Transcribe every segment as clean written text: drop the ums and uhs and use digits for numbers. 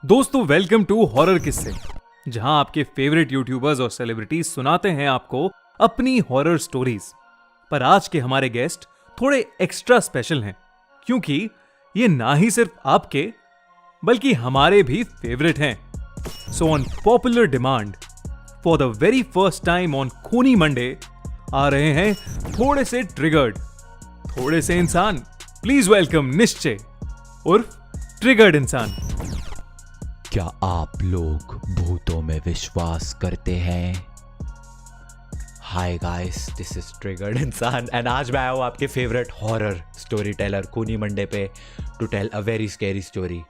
दोस्तों welcome to horror किस्से, जहां आपके फेवरेट यूट्यूबर्स और सेलिब्रिटीज सुनाते हैं आपको अपनी हॉरर स्टोरीज। पर आज के हमारे गेस्ट थोड़े एक्स्ट्रा स्पेशल हैं, क्योंकि ये ना ही सिर्फ आपके बल्कि हमारे भी फेवरेट हैं। So on popular demand for the very first time on खूनी मंडे आ रहे हैं थोड़े से ट्रिगर्ड, थोड़े से इंसान। प्लीज वेलकम निश्चय उर्फ ट्रिगर्ड इंसान। क्या आप लोग भूतों में विश्वास करते हैं? Hi guys, this is Triggered Insaan and आज मैं आया हूँ आपके फेवरेट हॉरर स्टोरी टेलर खूनी मंडे पे to tell a very scary story.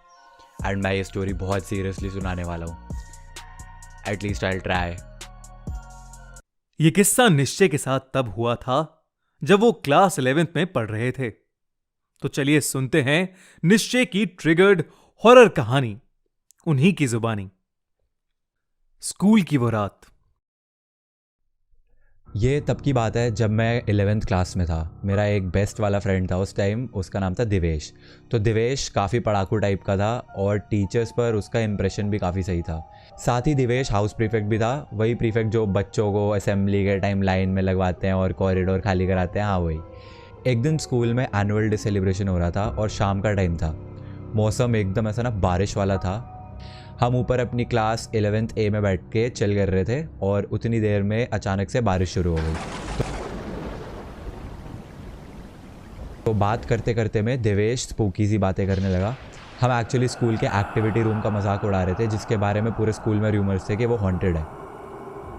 And मैं ये स्टोरी बहुत सीरियसली सुनाने वाला हूँ। At least I will try. ये किस्सा निश्चय के साथ तब हुआ था जब वो क्लास 11th में पढ़ रहे थे। तो चलिए सुनते हैं निश्चय की ट्रिगर्ड हॉरर कहानी, उन्हीं की जुबानी। स्कूल की वो रात। ये तब की बात है जब मैं 11th क्लास में था। मेरा एक बेस्ट वाला फ्रेंड था उस टाइम, उसका नाम था दिवेश। तो दिवेश काफ़ी पढ़ाकू टाइप का था और टीचर्स पर उसका इंप्रेशन भी काफ़ी सही था। साथ ही दिवेश हाउस प्रीफेक्ट भी था, वही प्रीफेक्ट जो बच्चों को असेंबली के टाइम लाइन में लगवाते हैं और कॉरिडोर खाली कराते हैं। हाँ वही। एक दिन स्कूल में एनुअल डे सेलिब्रेशन हो रहा था और शाम का टाइम था। मौसम एकदम ऐसा ना बारिश वाला था। हम ऊपर अपनी क्लास 11th A में बैठ के चिल कर रहे थे और उतनी देर में अचानक से बारिश शुरू हो गई। तो बात करते करते में देवेश स्पूकी सी बातें करने लगा। हम एक्चुअली स्कूल के एक्टिविटी रूम का मजाक उड़ा रहे थे, जिसके बारे में पूरे स्कूल में रूमर्स थे कि वो हॉन्टेड है।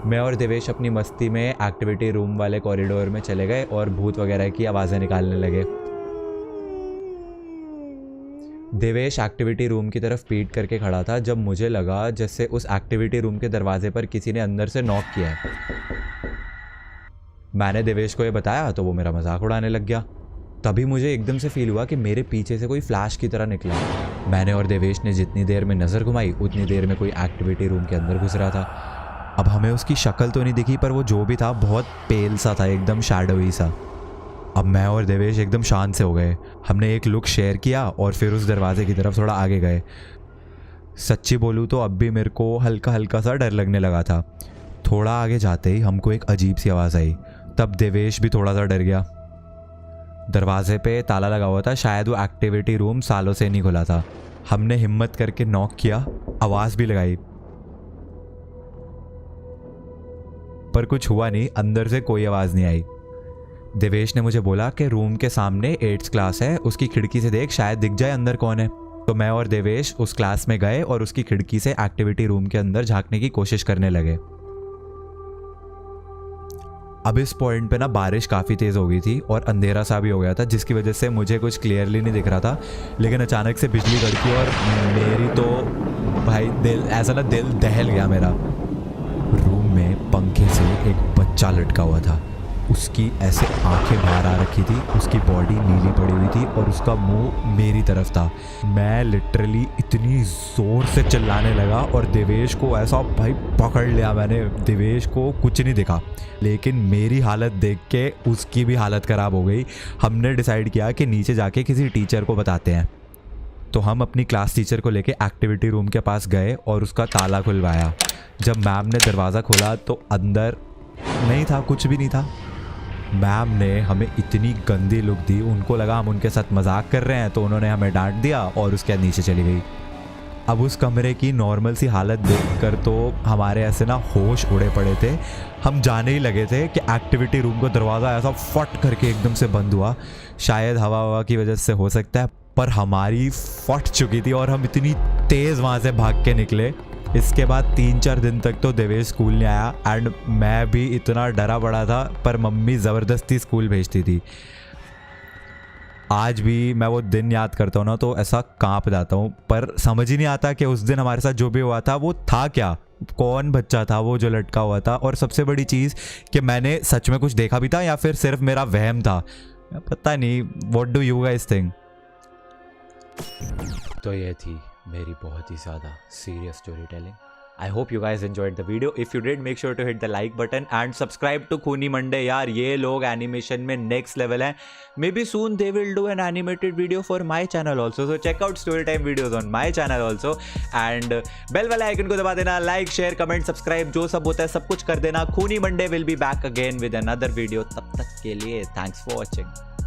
मैं और देवेश अपनी मस्ती में एक्टिविटी रूम वाले कॉरिडोर में चले गए और भूत वगैरह की आवाज़ें निकालने लगे। देवेश एक्टिविटी रूम की तरफ पीट करके खड़ा था जब मुझे लगा जैसे उस एक्टिविटी रूम के दरवाजे पर किसी ने अंदर से नॉक किया है। मैंने देवेश को ये बताया तो वो मेरा मजाक उड़ाने लग गया। तभी मुझे एकदम से फील हुआ कि मेरे पीछे से कोई फ्लैश की तरह निकला। मैंने और देवेश ने जितनी देर में नज़र घुमाई उतनी देर में कोई एक्टिविटी रूम के अंदर घुस रहा था। अब हमें उसकी शक्ल तो नहीं दिखी, पर वो जो भी था बहुत पेल सा था, एकदम शैडोई सा। अब मैं और देवेश एकदम शांत से हो गए। हमने एक लुक शेयर किया और फिर उस दरवाजे की तरफ थोड़ा आगे गए। सच्ची बोलूँ तो अब भी मेरे को हल्का हल्का सा डर लगने लगा था। थोड़ा आगे जाते ही हमको एक अजीब सी आवाज़ आई। तब देवेश भी थोड़ा सा डर गया। दरवाजे पे ताला लगा हुआ था, शायद वो एक्टिविटी रूम सालों से नहीं खुला था। हमने हिम्मत करके नॉक किया, आवाज़ भी लगाई, पर कुछ हुआ नहीं। अंदर से कोई आवाज़ नहीं आई। देवेश ने मुझे बोला कि रूम के सामने 8th क्लास है, उसकी खिड़की से देख, शायद दिख जाए अंदर कौन है। तो मैं और देवेश उस क्लास में गए और उसकी खिड़की से एक्टिविटी रूम के अंदर झांकने की कोशिश करने लगे। अब इस पॉइंट पे ना बारिश काफ़ी तेज़ हो गई थी और अंधेरा सा भी हो गया था, जिसकी वजह से मुझे कुछ क्लियरली नहीं दिख रहा था। लेकिन अचानक से बिजली कड़की और मेरी तो भाई दिल ऐसा ना दिल दहल गया मेरा। रूम में पंखे से एक बच्चा लटका हुआ था। उसकी ऐसे आंखें बाहर आ रखी थी, उसकी बॉडी नीली पड़ी हुई थी और उसका मुंह मेरी तरफ था। मैं लिटरली इतनी ज़ोर से चिल्लाने लगा और देवेश को ऐसा भाई पकड़ लिया मैंने। देवेश को कुछ नहीं दिखा, लेकिन मेरी हालत देख के उसकी भी हालत ख़राब हो गई। हमने डिसाइड किया कि नीचे जाके किसी टीचर को बताते हैं। तो हम अपनी क्लास टीचर को लेके एक्टिविटी रूम के पास गए और उसका ताला खुलवाया। जब मैम ने दरवाज़ा खोला तो अंदर नहीं था, कुछ भी नहीं था। मैम ने हमें इतनी गंदी लुक दी, उनको लगा हम उनके साथ मजाक कर रहे हैं, तो उन्होंने हमें डांट दिया और उसके बाद नीचे चली गई। अब उस कमरे की नॉर्मल सी हालत देखकर तो हमारे ऐसे ना होश उड़े पड़े थे। हम जाने ही लगे थे कि एक्टिविटी रूम का दरवाज़ा ऐसा फट करके एकदम से बंद हुआ। शायद हवा की वजह से हो सकता है, पर हमारी फट चुकी थी और हम इतनी तेज़ वहाँ से भाग के निकले। इसके बाद 3-4 दिन तक तो देवेश स्कूल नहीं आया एंड मैं भी इतना डरा पड़ा था, पर मम्मी ज़बरदस्ती स्कूल भेजती थी। आज भी मैं वो दिन याद करता हूँ ना तो ऐसा कांप जाता हूँ, पर समझ ही नहीं आता कि उस दिन हमारे साथ जो भी हुआ था वो था क्या, कौन बच्चा था वो जो लटका हुआ था, और सबसे बड़ी चीज़ कि मैंने सच में कुछ देखा भी था या फिर सिर्फ मेरा वहम था, पता नहीं। What do you guys think? तो ये थी मेरी बहुत ही ज़्यादा serious story telling. I hope you guys enjoyed the video. If you did, make sure to hit the like button and subscribe to Khuni Monday. यार ये लोग एनिमेशन में नेक्स्ट लेवल हैं. Maybe soon they will do an animated video for my channel also. So check out story time videos on my channel also. And bell वाला icon को दबा देना. Like, share, comment, subscribe जो सब होता है सब कुछ कर देना. खूनी Monday will be back again with another video. तब तक के लिए thanks for watching.